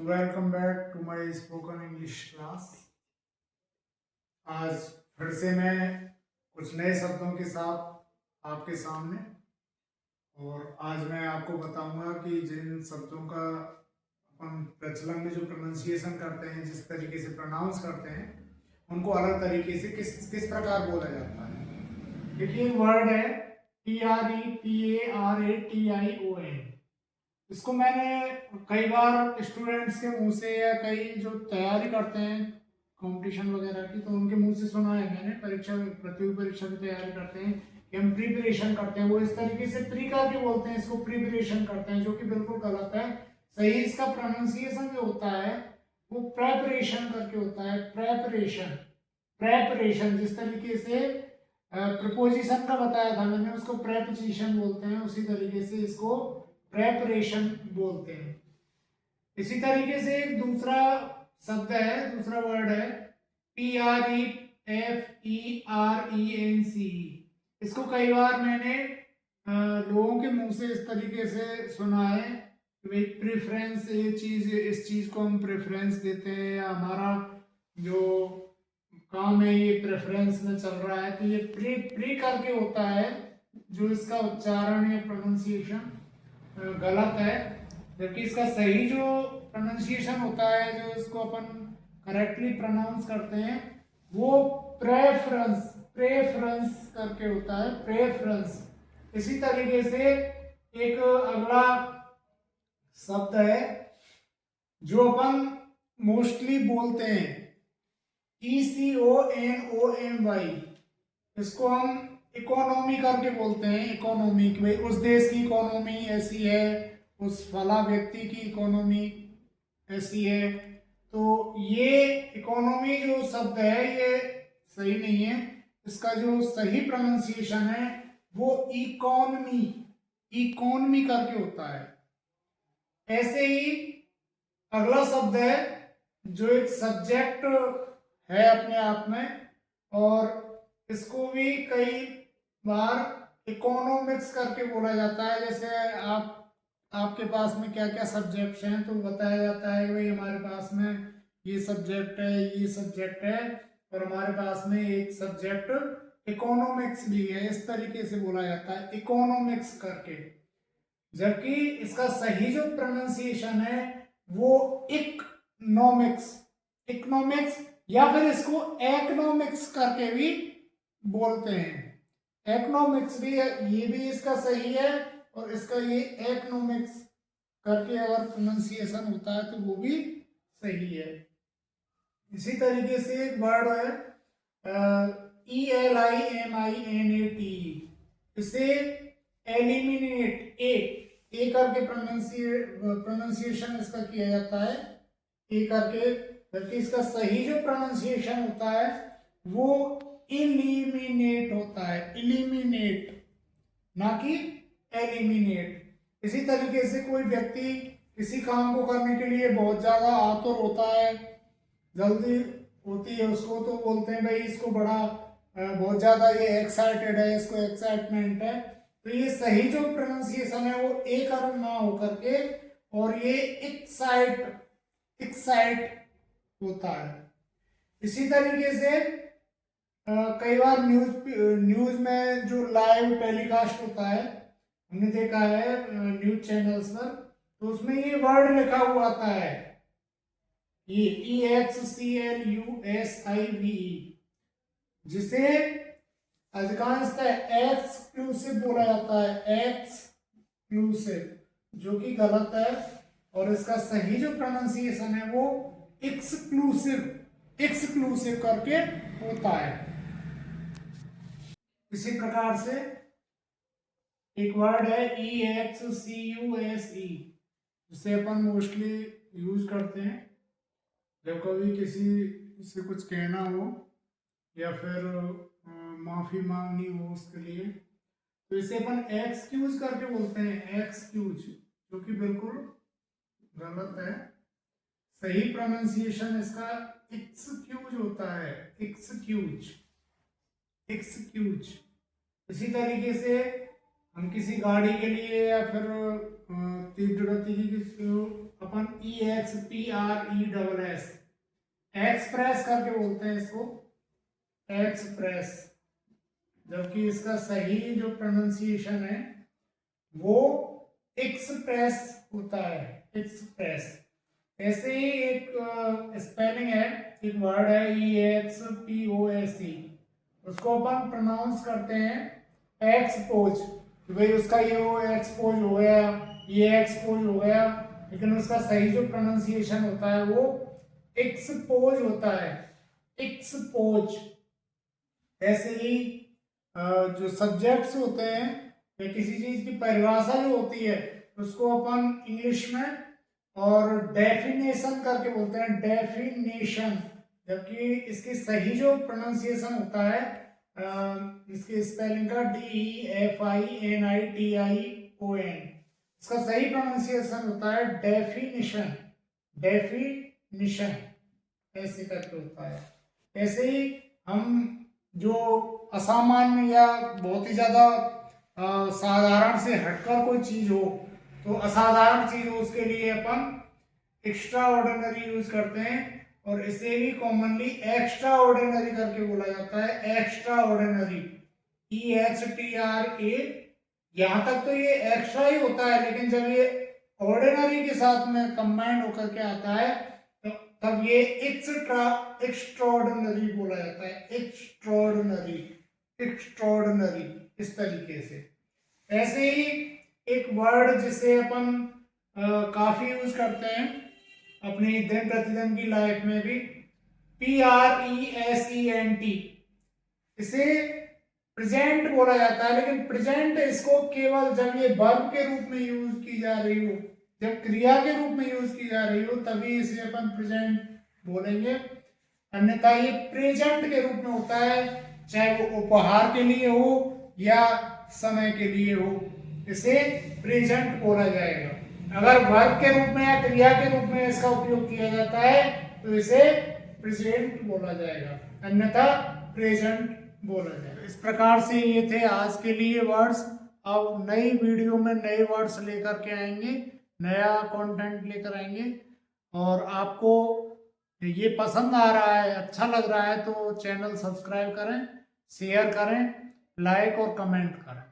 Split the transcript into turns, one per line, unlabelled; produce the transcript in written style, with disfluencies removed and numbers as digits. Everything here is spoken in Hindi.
So welcome back to my spoken English class. आज फिर से मैं कुछ नए शब्दों के साथ आपके सामने, और आज मैं आपको बताऊंगा कि जिन शब्दों का अपन प्रचलन में जो प्रोनाउंसिएशन करते हैं, जिस तरीके से प्रोनाउंस करते हैं, उनको अलग तरीके से किस किस प्रकार बोला जाता है। देखिए, वर्ड है TREPARATION। इसको मैंने कई बार स्टूडेंट्स के मुंह से, या कई जो तैयारी करते हैं कंपटीशन वगैरह की, तो उनके मुंह से सुना है मैंने। परीक्षा, प्रतियोगी परीक्षा की तैयारी करते हैं कि हम प्रिपरेशन करते हैं, वो इस तरीके से प्री करके बोलते हैं, इसको प्रिपरेशन करते हैं, जो कि बिल्कुल गलत है। सही इसका प्रोनाउंसिएशन जो होता है वो प्रेपरेशन करके होता है। प्रेपरेशन, प्रेपरेशन जिस तरीके से प्रपोजिशन का बताया था मैंने, उसको प्रेपोजिशन बोलते हैं, उसी तरीके से इसको प्रेपरेशन बोलते हैं। इसी तरीके से एक दूसरा शब्द है, दूसरा वर्ड है PREFERENC। इसको कई बार मैंने लोगों के मुंह से इस तरीके से सुना है कि भाई प्रेफरेंस, ये चीज, इस चीज को हम प्रेफरेंस देते हैं, या हमारा जो काम है ये प्रेफरेंस में चल रहा है। तो ये प्री प्री करके होता है, जो इसका उच्चारण या प्रोनाउंसिएशन गलत है। जबकि इसका सही जो प्रोनाउंसिएशन होता है, जो इसको अपन करेक्टली प्रोनाउंस करते हैं, वो प्रेफरेंस, प्रेफरेंस करके होता है, प्रेफरेंस। इसी तरीके से एक अगला शब्द है जो अपन मोस्टली बोलते हैं, ECONOMY। इसको हम इकोनॉमी करके बोलते हैं। इकोनॉमी, भाई उस देश की इकोनॉमी ऐसी है, उस फला व्यक्ति की इकोनॉमी ऐसी है। तो ये इकोनॉमी जो शब्द है ये सही नहीं है। इसका जो सही प्रोनाउंसिएशन है वो इकोनॉमी, इकोनॉमी करके होता है। ऐसे ही अगला शब्द है जो एक सब्जेक्ट है अपने आप में, और इसको भी कई बार इकोनॉमिक्स करके बोला जाता है। जैसे आपके पास में क्या क्या सब्जेक्ट्स हैं, तो बताया जाता है कि भाई हमारे पास में ये सब्जेक्ट है, ये सब्जेक्ट है, और हमारे पास में एक सब्जेक्ट इकोनॉमिक्स भी है। इस तरीके से बोला जाता है इकोनॉमिक्स करके। जबकि इसका सही जो प्रोनाउंसिएशन है वो इकोनॉमिक्स, इकोनॉमिक्स, या फिर इसको इकोनॉमिक्स करके भी बोलते हैं। इकोनॉमिक्स भी है, ये भी इसका सही है, और इसका ये इकोनॉमिक्स करके अगर प्रोनाउंसिएशन होता है तो वो भी सही है। इसी तरीके से एक वर्ड है ELIMINATE। इसे एलिमिनेट, ए करके प्रोनाउंसिएशन इसका किया जाता है, ए करके। जबकि इसका सही जो प्रोनाउंसिएशन होता है वो इलिमिनेट होता है, इलिमिनेट, ना कि एलिमिनेट। इसी तरीके से कोई व्यक्ति किसी काम को करने के लिए बहुत ज्यादा आतुर होता है, जल्दी होती है उसको, तो बोलते हैं भाई इसको बड़ा बहुत ज्यादा ये एक्साइटेड है, इसको एक्साइटमेंट है। तो ये सही जो प्रोनाउंसिएशन है वो ए कर ना होकर के, और ये एक्साइट, एक्साइट होता है। इसी तरीके से कई बार न्यूज में जो लाइव टेलीकास्ट होता है, हमने देखा है न्यूज चैनल्स पर, तो उसमें ये वर्ड लिखा हुआ आता है, ये EXCLUSIVE, जिसे अधिकांशतः एक्सक्लूसिव बोला जाता है, एक्सक्लूसिव, जो कि गलत है। और इसका सही जो प्रोनाउंसिएशन है वो एक्सक्लूसिव, एक्सक्लूसिव करके होता है। इसी प्रकार से एक वर्ड है EXCUSE, जिसे अपन मोस्टली यूज करते हैं जब कभी किसी से कुछ कहना हो, या फिर माफी मांगनी हो उसके लिए। तो इसे अपन एक्सक्यूज करके बोलते हैं, एक्सक्यूज, जो कि बिल्कुल गलत है। सही प्रोनाउंसिएशन इसका एक्सक्यूज होता है, एक्सक्यूज, एक्सक्यूज। इसी तरीके से हम किसी गाड़ी के लिए, या फिर तीव्र गति की अपन EXPRESS, एक्सप्रेस करके बोलते हैं इसको, एक्सप्रेस, जबकि इसका सही जो प्रोनाउंसिएशन है वो एक्सप्रेस होता है, एक्सप्रेस। ऐसे ही एक स्पेलिंग है, एक वर्ड है EXPOSE, उसको अपन प्रोनाउंस करते हैं एक्सपोज, कि भाई उसका ये वो एक्सपोज हो गया, ये एक्सपोज हो गया, लेकिन उसका सही जो प्रोनाउंसिएशन होता है वो एक्सपोज होता है, एक्सपोज। ऐसे ही जो सब्जेक्ट्स होते हैं या किसी चीज की परिभाषा जो होती है उसको अपन इंग्लिश में और डेफिनेशन करके बोलते हैं, डेफिनेशन, जबकि इसकी सही जो प्रोनाउंसिएशन होता है इसके स्पेलिंग का DEFINITION, इसका सही प्रोनाउंसिएशन होता है डेफिनिशन, डेफिनिशन ऐसे करके होता है। ऐसे ही हम जो असामान्य या बहुत ही ज्यादा साधारण से हटकर कोई चीज हो, तो असाधारण चीज हो उसके लिए अपन एक्स्ट्रा ऑर्डिनरी यूज करते हैं, और इसे भी कॉमनली एक्स्ट्रा ऑर्डिनरी करके बोला जाता है, एक्स्ट्रा ऑर्डिनरी, EXTRA। यहां तक तो ये एक्स्ट्रा ही होता है, लेकिन जब ये ऑर्डिनरी के साथ में कंबाइंड होकर के आता है तो तब ये एक्स्ट्राऑर्डिनरी बोला जाता है, एक्स्ट्राऑर्डिनरी, एक्स्ट्राऑर्डिनरी, इस तरीके से। ऐसे ही एक वर्ड जिसे अपन काफी यूज करते हैं अपनी दिन प्रतिदिन की लाइफ में भी, PRESENT, इसे प्रेजेंट बोला जाता है, लेकिन प्रेजेंट इसको केवल जब ये वर्ब के रूप में यूज की जा रही हो, जब क्रिया के रूप में यूज की जा रही हो तभी इसे अपन प्रेजेंट बोलेंगे, अन्यथा ये प्रेजेंट के रूप में होता है, चाहे वो उपहार के लिए हो या समय के लिए हो, इसे प्रेजेंट बोला जाएगा। अगर वर्ब के रूप में या क्रिया के रूप में इसका उपयोग किया जाता है तो इसे प्रेजेंट बोला जाएगा, अन्यथा प्रेजेंट बोला जाएगा। इस प्रकार से ये थे आज के लिए वर्ड्स। अब नई वीडियो में नए वर्ड्स लेकर के आएंगे, नया कंटेंट लेकर आएंगे, और आपको ये पसंद आ रहा है, अच्छा लग रहा है तो चैनल सब्सक्राइब करें, शेयर करें, लाइक और कमेंट करें।